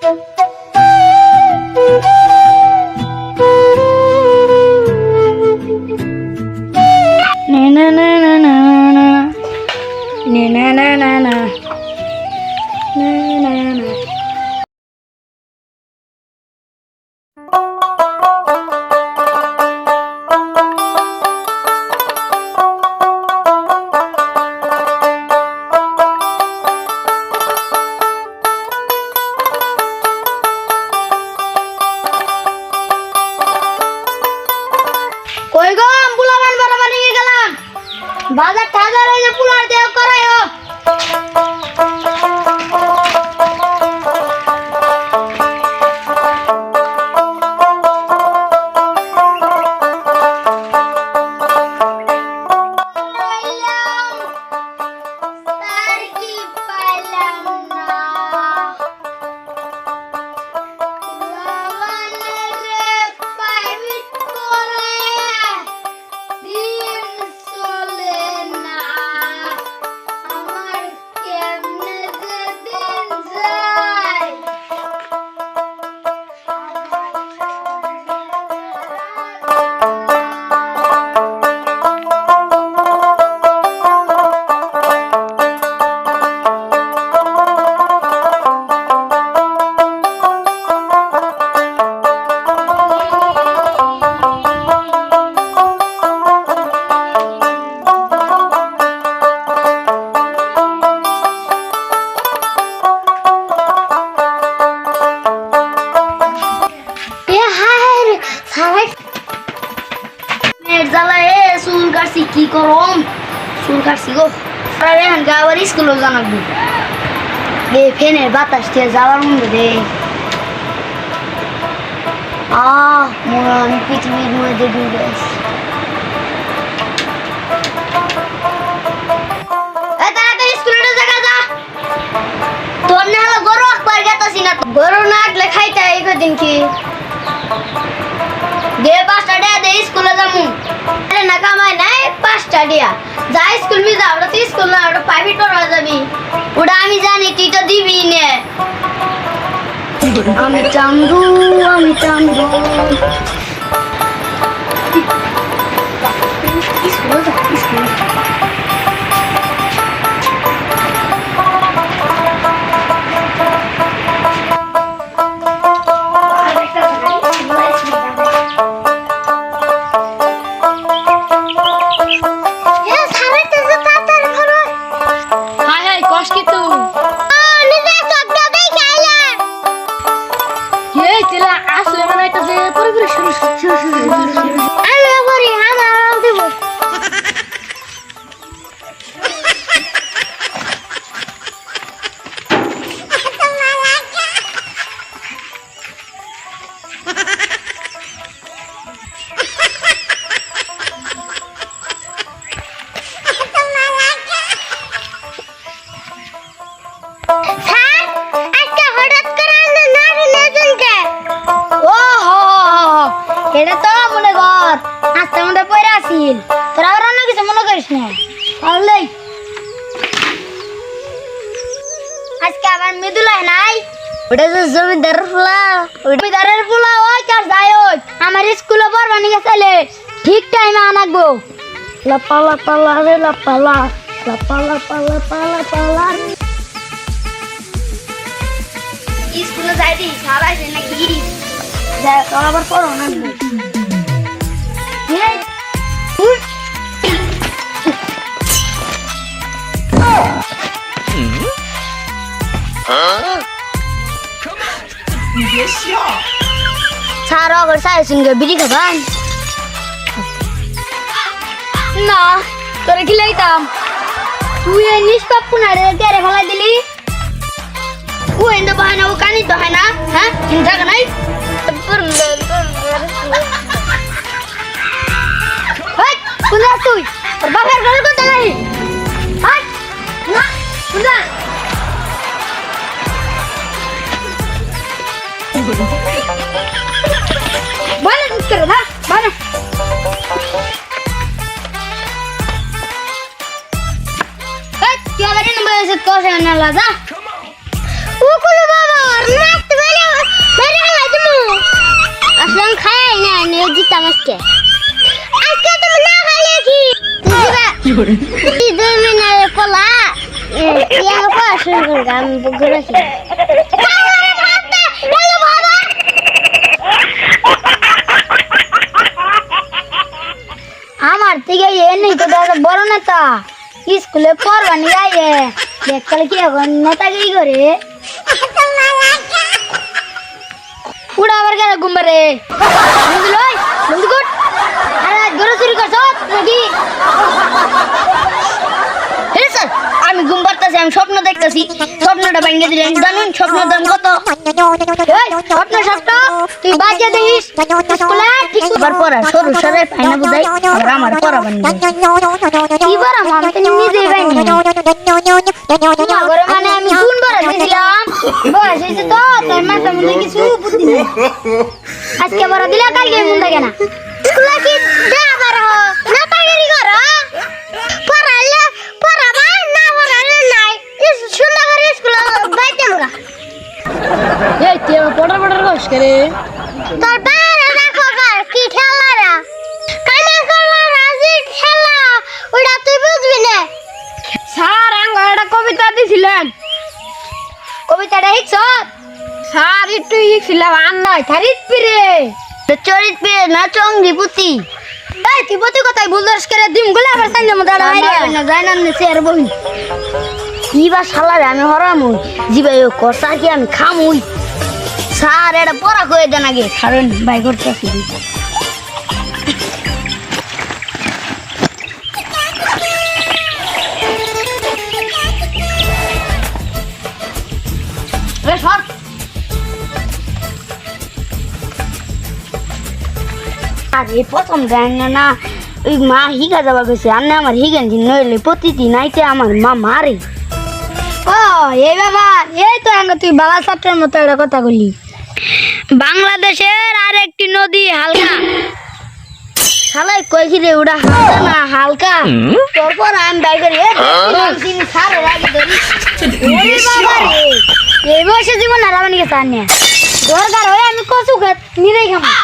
na na na na na na na na na কই গো বুলাবান বরাবর নিয়ে গেলাম বাজার টাজার এই যে পুলার দেও করায়ও কি করম চুল কাটছি গো প্রায় গাওয়ার স্কুলে জানাবো এ ফ্যানের বাতাস দিয়ে যাওয়ার মধ্যে রে মনে আমি পৃথিবীর মধ্যে ডুবে আছি তাড়াতাড়ি স্কুলে জায়গা যা তোর না হলো গরু একবার গেতাছি না গরু না আটলে খাইতে এই কদিন কি দে 5টা টাকা দে স্কুলে যামু আরে না কামাই নাই 5টা টাকা যা স্কুল মি যা ওটা স্কুল না ওটা প্রাইভেট পড়া যাবি ওটা আমি জানি তুই তো দিবি নে আমি চান্দু স্কুলে যা স্কুলে এটা তো মনে কর আজকে আমাদের পয়রা আসিল তোরা আর অন্য কিছু মনে করিস না তাহলে আজকে আমার মৃদুলা নাই ওটা যে জমিদারের পোলা ওই কার যায় ওই আমার স্কুলে পড়বা নিয়ে গেছিলে ঠিক টাইমে আনাগো লাপালা পালা রে লাপালা লাপালা পালা পালা পালা স্কুলে যাইতি সবাই নাকি যা আবার পড়ো না সারা আবার সাই সঙ্গে বিড়ি খাবান না তোরা কি লাইতাম তুই এই নিষ্পাপ পুনারে কেড়ে ফেলা দিলি ও এন্ড বাহানা ও কানি তো হয় না হ্যাঁ চিন্তা নাই হাট কোন তুই তোর বাপের ঘরে কত নাই হাট না কোন বানা করে না বানা হাট কি আবার নম্বর এসে কোসে না লাজা ও কোন বাবা আর নাচতে বলে কি 2 মিনিটের পোলা ইয়া পড়াশোনা করবে আমি বগুড়া আছি আমার থেকে এনে তো দাদা বড় নেতা স্কুলে পড়বা নিয়ে আয়ে দেখলে কি এখন নেতাগিরি করে উড়া আবার গেল ঘুমবারে বন্ধু গুড আরে গরু চুরি করছ নাকি হ্যাঁ স্যার আমি ঘুম পাড়তেছি আমি স্বপ্ন দেখতেছি স্বপ্নটা ভেঙে দিলেন জানুন স্বপ্নের দাম কত স্বপ্ন তুই বাজে দেখিস স্কুলে ঠিক আবার পড়া সরু সরে পাইনা বুঝাই আবার আমার পড়াবেন কি পড়াম আমি তো নিজেই পাইনি ঘরে মানে আমি কোন পড়া দিয়েছিলাম বয়স হয়েছে তো তোর মাথার মধ্যে কিছু বুদ্ধি নেই আজকে পড়া দিলে কালকে মন থাকে না স্কুলে কি যাবার না তাগিরি করো পড়াইলে পড়াবা না পড়াইলে নাই সুন্দর করে স্কুলে বাইতে মুগা এই তুই পড়া কস করে তোর বাইরে দেখো কার কি খেলারা কানে করলা রাজি খেলা ওটা তুই বুঝবি না স্যার আঙ্গ একটা কবিতা দিছিলেন কবিতাটা হিকছ স্যার একটু লিখছিলাম আর নয় থারিত পিরে চরিত পেয়ে না চঙ্গি পুতি এই তুই পুতি কথাই বুঝদর্শ করে দিম গুলা আবার সাইনের মধ্যে না যায় না চেয়ার বহি ইবা শালারে আমি হরামু জিবাই কষা কি আমি খামুই স্যার এটা পড়া করে দেন আগে কারণ বাই করতেছি আর এই প্রথম গান না ওই মা হিগা যাবা গেছে আর না আমার হিগেন দিন নইলে প্রতিদিন নাইতে আমার মা মারে ও এই বাবা এই তো আঙ্গ তুই বাবা ছাত্রের মতো একটা কথা বললি বাংলাদেশের আর একটি নদী হালকা শালাই কইছি রে ওটা হালকা না হালকা তারপর আমি বাই করি চিনি সারে রাখি ধরি ওরে বাবা রে এই বয়সে জীবন আর আমি গেছে আনিয়া দরকার হয়ে আমি কচু খাত নিরেই খাবো